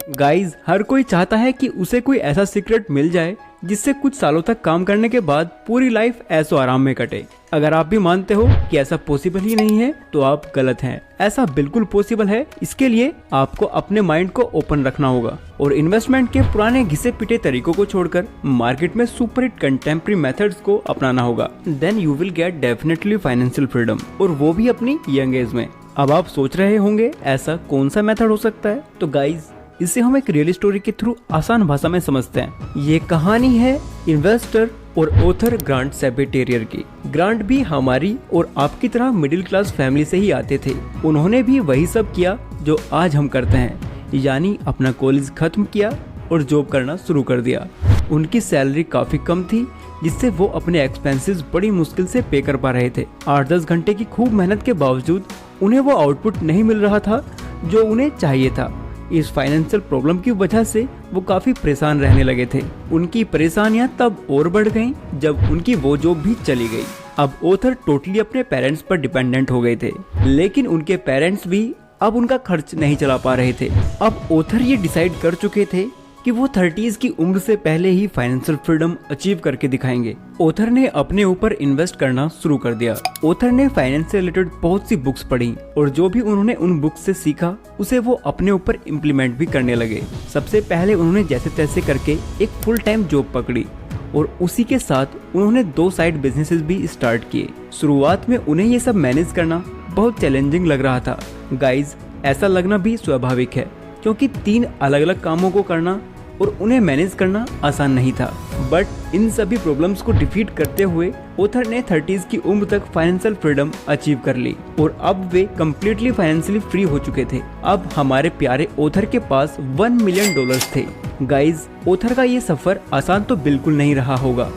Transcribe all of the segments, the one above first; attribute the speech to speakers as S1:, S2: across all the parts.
S1: Guys, हर कोई चाहता है कि उसे कोई ऐसा सीक्रेट मिल जाए जिससे कुछ सालों तक काम करने के बाद पूरी लाइफ ऐसो आराम में कटे। अगर आप भी मानते हो कि ऐसा पॉसिबल ही नहीं है तो आप गलत हैं। ऐसा बिल्कुल पॉसिबल है। इसके लिए आपको अपने माइंड को ओपन रखना होगा और इन्वेस्टमेंट के पुराने घिसे पिटे तरीकों को छोड़कर मार्केट में सुपर हिट कंटेम्प्रेरी मेथड्स को अपनाना होगा। Then you will get definitely financial freedom, और वो भी अपनी यंग एज में। अब आप सोच रहे होंगे ऐसा कौन सा मेथड हो सकता है? तो गाइज, इसे हम एक रियल स्टोरी के थ्रू आसान भाषा में समझते हैं। ये कहानी है इन्वेस्टर और ऑथर ग्रांट सेबेटेरियर की। ग्रांट भी हमारी और आपकी तरह मिडिल क्लास फैमिली से ही आते थे। उन्होंने भी वही सब किया जो आज हम करते हैं, यानी अपना कॉलेज खत्म किया और जॉब करना शुरू कर दिया। उनकी सैलरी काफी कम थी, जिससे वो अपने एक्सपेंसेस बड़ी मुश्किल से पे कर पा रहे थे। 8-10 घंटे की खूब मेहनत के बावजूद उन्हें वो आउटपुट नहीं मिल रहा था जो उन्हें चाहिए था। इस फाइनेंशियल प्रॉब्लम की वजह से वो काफी परेशान रहने लगे थे। उनकी परेशानियां तब और बढ़ गईं जब उनकी वो जॉब भी चली गई। अब ऑथर टोटली अपने पेरेंट्स पर डिपेंडेंट हो गए थे, लेकिन उनके पेरेंट्स भी अब उनका खर्च नहीं चला पा रहे थे। अब ऑथर ये डिसाइड कर चुके थे कि वो 30s की उम्र से पहले ही फाइनेंशियल फ्रीडम अचीव करके दिखाएंगे। ऑथर ने अपने ऊपर इन्वेस्ट करना शुरू कर दिया। ऑथर ने फाइनेंस से रिलेटेड बहुत सी बुक्स पढ़ी और जो भी उन्होंने उन बुक्स से सीखा उसे वो अपने ऊपर इम्प्लीमेंट भी करने लगे। सबसे पहले उन्होंने जैसे तैसे करके एक फुल टाइम जॉब पकड़ी और उसी के साथ उन्होंने 2 साइड बिजनेसेस भी स्टार्ट किए। शुरुआत में उन्हें ये सब मैनेज करना बहुत चैलेंजिंग लग रहा था। गाइज, ऐसा लगना भी स्वाभाविक है, क्योंकि 3 अलग अलग कामों को करना और उन्हें मैनेज करना आसान नहीं था। बट इन सभी प्रॉब्लम्स को डिफीट करते हुए ऑथर ने 30s की उम्र तक फाइनेंशियल फ्रीडम अचीव कर ली और अब वे कम्प्लीटली फाइनेंशियली फ्री हो चुके थे। अब हमारे प्यारे ऑथर के पास $1 मिलियन थे। गाइज, ऑथर का ये सफर आसान तो बिल्कुल नहीं रहा होगा।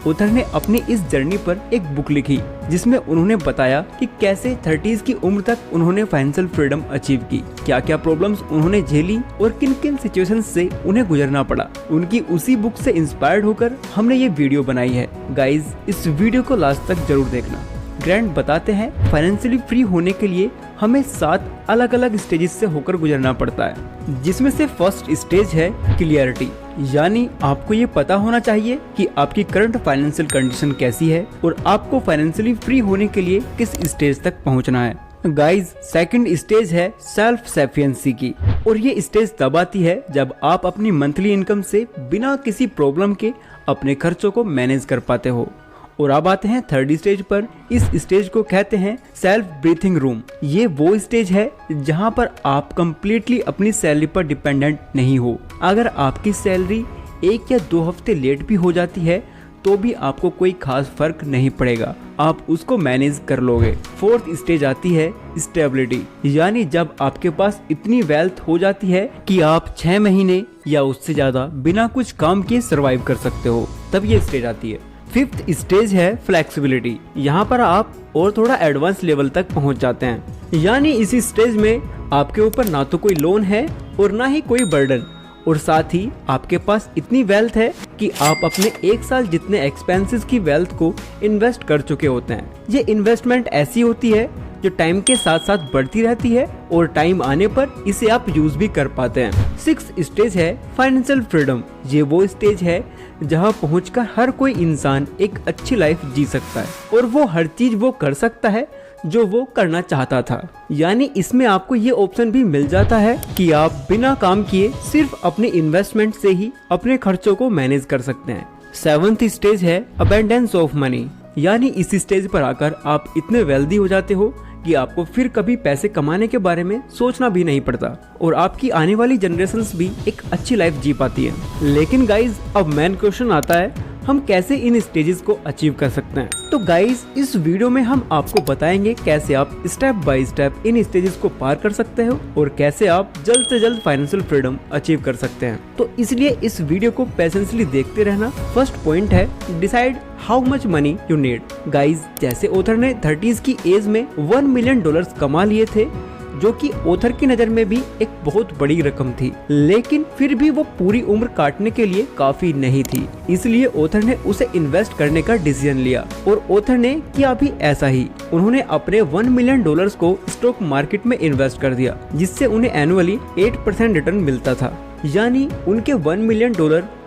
S1: ऑथर ने अपनी इस जर्नी पर एक बुक लिखी जिसमें उन्होंने बताया कि कैसे 30s की उम्र तक उन्होंने फाइनेंशियल फ्रीडम अचीव की, क्या क्या प्रॉब्लम्स उन्होंने झेली और किन किन सिचुएशंस से उन्हें गुजरना पड़ा। उनकी उसी बुक से इंस्पायर्ड होकर हमने ये वीडियो बनाई है। गाइज, इस वीडियो को लास्ट तक जरूर देखना। ग्रांट बताते हैं फाइनेंशियली फ्री होने के लिए हमें 7 अलग अलग स्टेजेस से होकर गुजरना पड़ता है, जिसमें से फर्स्ट स्टेज है क्लियरिटी, यानी आपको ये पता होना चाहिए कि आपकी करंट फाइनेंशियल कंडीशन कैसी है और आपको फाइनेंशियली फ्री होने के लिए किस स्टेज तक पहुंचना है। गाइज, सेकंड स्टेज है सेल्फ सफिशिएंसी की, और ये स्टेज तब आती है जब आप अपनी मंथली इनकम से बिना किसी प्रॉब्लम के अपने खर्चों को मैनेज कर पाते हो। और अब आते हैं थर्ड स्टेज पर। इस स्टेज को कहते हैं सेल्फ ब्रीथिंग रूम। ये वो स्टेज है जहां पर आप कम्प्लीटली अपनी सैलरी पर डिपेंडेंट नहीं हो। अगर आपकी सैलरी 1 या 2 हफ्ते लेट भी हो जाती है तो भी आपको कोई खास फर्क नहीं पड़ेगा, आप उसको मैनेज कर लोगे। फोर्थ स्टेज आती है स्टेबिलिटी, यानी जब आपके पास इतनी वेल्थ हो जाती है कि आप 6 महीने या उससे ज्यादा बिना कुछ काम किए सरवाइव कर सकते हो, तब ये स्टेज आती है। फिफ्थ स्टेज है फ्लेक्सिबिलिटी। यहाँ पर आप और थोड़ा एडवांस लेवल तक पहुँच जाते हैं, यानी इस स्टेज में आपके ऊपर ना तो कोई लोन है और ना ही कोई बर्डन, और साथ ही आपके पास इतनी वेल्थ है कि आप अपने 1 साल जितने एक्सपेंसेस की वेल्थ को इन्वेस्ट कर चुके होते हैं। ये इन्वेस्टमेंट ऐसी होती है जो टाइम के साथ साथ बढ़ती रहती है और टाइम आने पर इसे आप यूज भी कर पाते हैं। 6th स्टेज है फाइनेंशियल फ्रीडम। ये वो स्टेज है जहां पहुंचकर हर कोई इंसान एक अच्छी लाइफ जी सकता है और वो हर चीज वो कर सकता है जो वो करना चाहता था। यानी इसमें आपको ये ऑप्शन भी मिल जाता है कि आप बिना काम किए सिर्फ अपने इन्वेस्टमेंट से ही अपने खर्चों को मैनेज कर सकते हैं। 7th स्टेज है अबेंडेंस ऑफ मनी, यानी इस स्टेज पर आकर आप इतने वेल्दी हो जाते हो कि आपको फिर कभी पैसे कमाने के बारे में सोचना भी नहीं पड़ता और आपकी आने वाली जनरेशन्स भी एक अच्छी लाइफ जी पाती है। लेकिन गाइज, अब मेन क्वेश्चन आता है, हम कैसे इन स्टेजेस को अचीव कर सकते हैं? तो गाइज, इस वीडियो में हम आपको बताएंगे कैसे आप step by step in stages को पार कर सकते हो और कैसे आप जल्द से जल्द फाइनेंशियल फ्रीडम अचीव कर सकते हैं। तो इसलिए इस वीडियो को पेशेंसली देखते रहना। फर्स्ट पॉइंट है decide how much money you need. Guys, जैसे ऑथर ने 30s की एज में $1 मिलियन कमा लिए थे, जो कि ऑथर की नजर में भी एक बहुत बड़ी रकम थी, लेकिन फिर भी वो पूरी उम्र काटने के लिए काफी नहीं थी। इसलिए ऑथर ने उसे इन्वेस्ट करने का डिसीजन लिया और ऑथर ने किया भी ऐसा ही। उन्होंने अपने $1 मिलियन को स्टॉक मार्केट में इन्वेस्ट कर दिया, जिससे उन्हें एनुअली 8% रिटर्न मिलता था। यानी उनके $1 मिलियन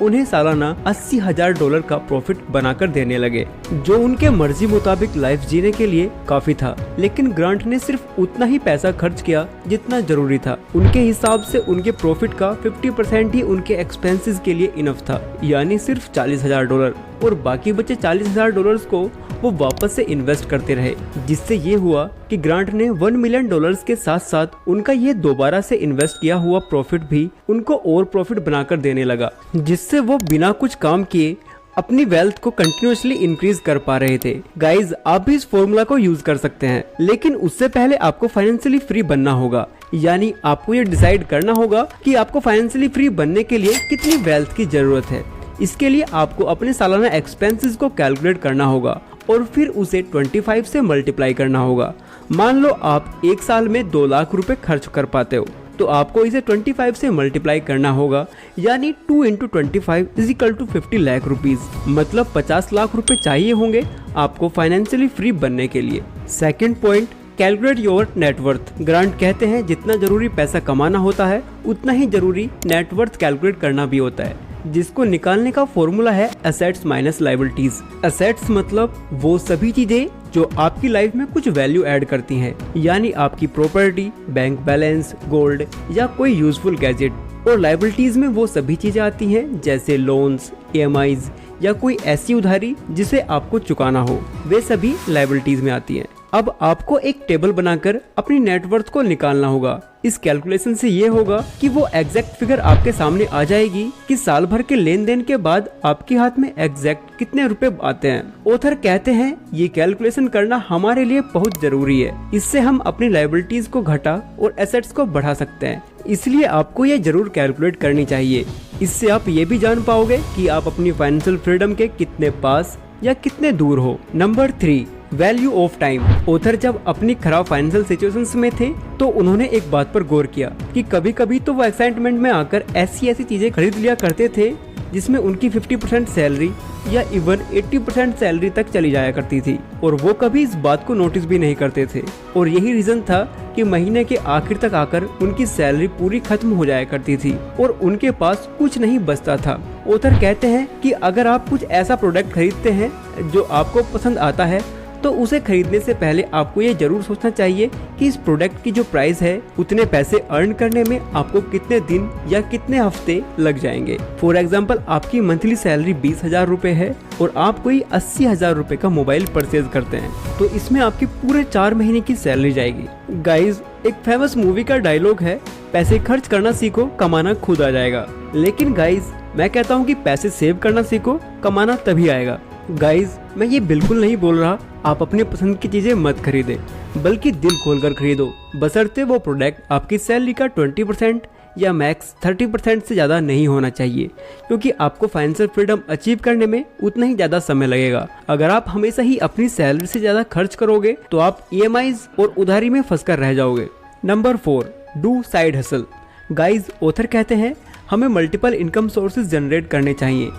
S1: उन्हें सालाना $80,000 का प्रॉफिट बनाकर देने लगे, जो उनके मर्जी मुताबिक लाइफ जीने के लिए काफी था। लेकिन ग्रांट ने सिर्फ उतना ही पैसा खर्च किया जितना जरूरी था। उनके हिसाब से उनके प्रॉफिट का 50% ही उनके एक्सपेंसेस के लिए इनफ था, यानी सिर्फ $40,000, और बाकी बचे $40,000 को वो वापस से इन्वेस्ट करते रहे। जिससे ये हुआ कि ग्रांट ने $1 मिलियन के साथ साथ उनका ये दोबारा से इन्वेस्ट किया हुआ प्रॉफिट भी उनको और प्रॉफिट बनाकर देने लगा, जिससे वो बिना कुछ काम किए अपनी वेल्थ को कंटिन्यूअसली इंक्रीज कर पा रहे थे। गाइज, आप भी इस फॉर्मूला को यूज कर सकते हैं, लेकिन उससे पहले आपको फाइनेंशियली फ्री बनना होगा। यानी आपको ये डिसाइड करना होगा कि आपको फाइनेंशियली फ्री बनने के लिए कितनी वेल्थ की जरूरत है। इसके लिए आपको अपने सालाना एक्सपेंसेस को कैलकुलेट करना होगा और फिर उसे 25 से मल्टीप्लाई करना होगा। मान लो आप एक साल में 2 लाख रुपए खर्च कर पाते हो, तो आपको इसे 25 से मल्टीप्लाई करना होगा, यानी 2 × 25 = 50 लाख रुपीज, मतलब 50 लाख रुपए चाहिए होंगे आपको फाइनेंशियली फ्री बनने के लिए। Second point, calculate your net worth. Grant कहते हैं जितना जरूरी पैसा कमाना होता है उतना ही जरूरी नेटवर्थ कैलकुलेट करना भी होता है, जिसको निकालने का फॉर्मूला है एसेट्स माइनस लायबिलिटीज। एसेट्स मतलब वो सभी चीजें जो आपकी लाइफ में कुछ वैल्यू ऐड करती हैं, यानी आपकी प्रॉपर्टी, बैंक बैलेंस, गोल्ड या कोई यूजफुल गैजेट। और लायबिलिटीज में वो सभी चीजें आती हैं जैसे लोन्स, EMIs या कोई ऐसी उधारी जिसे आपको चुकाना हो, वे सभी लायबिलिटीज में आती हैं। अब आपको एक टेबल बनाकर अपनी नेटवर्थ को निकालना होगा। इस कैलकुलेशन से ये होगा कि वो एग्जैक्ट फिगर आपके सामने आ जाएगी कि साल भर के लेन देन के बाद आपके हाथ में एग्जैक्ट कितने रुपए आते हैं। ऑथर कहते हैं ये कैलकुलेशन करना हमारे लिए बहुत जरूरी है। इससे हम अपनी लायबिलिटीज को घटा और एसेट्स को बढ़ा सकते हैं। इसलिए आपको ये जरूर कैलकुलेट करनी चाहिए। इससे आप ये भी जान पाओगे कि आप अपनी फाइनेंशियल फ्रीडम के कितने पास या कितने दूर हो। Number 3, value of time. Author जब अपनी खराब फाइनेंशियल सिचुएशंस में थे तो उन्होंने एक बात पर गौर किया कि कभी कभी तो वो एक्साइटमेंट में आकर ऐसी चीजें खरीद लिया करते थे जिसमें उनकी 50% सैलरी या इवन 80% सैलरी तक चली जाया करती थी, और वो कभी इस बात को नोटिस भी नहीं करते थे। और यही रीजन था कि महीने के आखिर तक आकर उनकी सैलरी पूरी खत्म हो जाया करती थी और उनके पास कुछ नहीं बचता था। ऑथर कहते हैं कि अगर आप कुछ ऐसा प्रोडक्ट खरीदते हैं जो आपको पसंद आता है तो उसे खरीदने से पहले आपको ये जरूर सोचना चाहिए कि इस प्रोडक्ट की जो प्राइस है उतने पैसे अर्न करने में आपको कितने दिन या कितने हफ्ते लग जाएंगे। फॉर एग्जाम्पल, आपकी मंथली सैलरी 20,000 रुपए है और आप कोई 80,000 रुपए का मोबाइल परचेज करते हैं, तो इसमें आपकी पूरे 4 महीने की सैलरी जाएगी। गाइज, एक फेमस मूवी का डायलॉग है, पैसे खर्च करना सीखो, कमाना खुद आ जाएगा। लेकिन गाइज, मैं कहता हूँ कि पैसे सेव करना सीखो, कमाना तभी आएगा। गाइज, मैं ये बिल्कुल नहीं बोल रहा आप अपने पसंद की चीजें मत खरीदें, बल्कि दिल खोलकर खरीदो, बशर्ते वो प्रोडक्ट आपकी सैलरी का 20% या मैक्स 30% से ज्यादा नहीं होना चाहिए, क्योंकि आपको फाइनेंशियल फ्रीडम अचीव करने में उतना ही ज्यादा समय लगेगा। अगर आप हमेशा ही अपनी सैलरी से ज्यादा खर्च करोगे तो आप EMIs और उधारी में फंसकर रह जाओगे। Number 4, do side hustle. Guys, author कहते हैं हमें मल्टीपल इनकम सोर्सेज जनरेट करने चाहिए,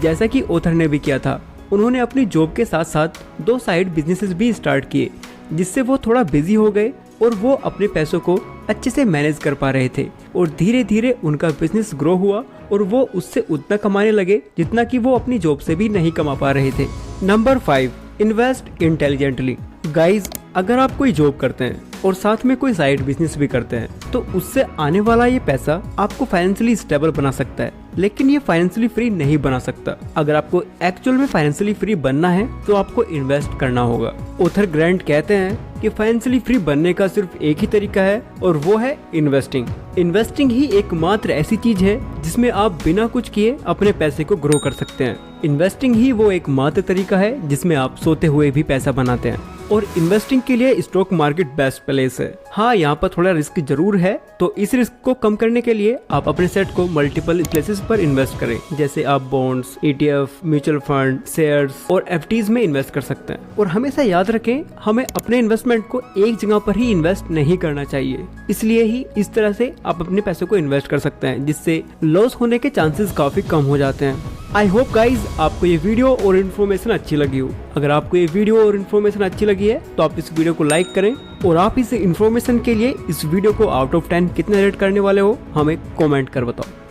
S1: जैसा कि ऑथर ने भी किया था। उन्होंने अपनी जॉब के साथ साथ 2 साइड बिजनेसेस भी स्टार्ट किए, जिससे वो थोड़ा बिजी हो गए और वो अपने पैसों को अच्छे से मैनेज कर पा रहे थे, और धीरे धीरे उनका बिजनेस ग्रो हुआ और वो उससे उतना कमाने लगे जितना कि वो अपनी जॉब से भी नहीं कमा पा रहे थे। Number 5, invest intelligently. गाइज, अगर आप कोई जॉब करते हैं और साथ में कोई साइड बिजनेस भी करते हैं तो उससे आने वाला ये पैसा आपको फाइनेंशियली स्टेबल बना सकता है, लेकिन ये फाइनेंशियली फ्री नहीं बना सकता। अगर आपको एक्चुअल में फाइनेंशियली फ्री बनना है तो आपको इन्वेस्ट करना होगा। ऑथर ग्रांट कहते हैं कि फाइनेंशियली फ्री बनने का सिर्फ एक ही तरीका है और वो है इन्वेस्टिंग। इन्वेस्टिंग ही एकमात्र ऐसी चीज है जिसमें आप बिना कुछ किए अपने पैसे को ग्रो कर सकते हैं। इन्वेस्टिंग ही वो एकमात्र तरीका है जिसमें आप सोते हुए भी पैसा बनाते हैं, और इन्वेस्टिंग के लिए स्टॉक मार्केट बेस्ट प्लेस है। हाँ, यहाँ पर थोड़ा रिस्क जरूर है, तो इस रिस्क को कम करने के लिए आप अपने सेट को मल्टीपल प्लेसेस पर इन्वेस्ट करें, जैसे आप bonds, ETF, mutual fund, shares और FDs में इन्वेस्ट कर सकते हैं। और हमेशा याद रखें, हमें अपने इन्वेस्टमेंट को एक जगह पर ही इन्वेस्ट नहीं करना चाहिए। इसलिए ही इस तरह से आप अपने पैसों को इन्वेस्ट कर सकते हैं, जिससे लॉस होने के चांसेस काफी कम हो जाते हैं। आई होप गाइज आपको ये वीडियो और इन्फॉर्मेशन अच्छी लगी हो। अगर आपको ये वीडियो और इन्फॉर्मेशन अच्छी लगी है तो आप इस वीडियो को लाइक करें, और आप इस इन्फॉर्मेशन के लिए इस वीडियो को आउट ऑफ 10 कितने रेट करने वाले हो हमें कमेंट कर बताओ।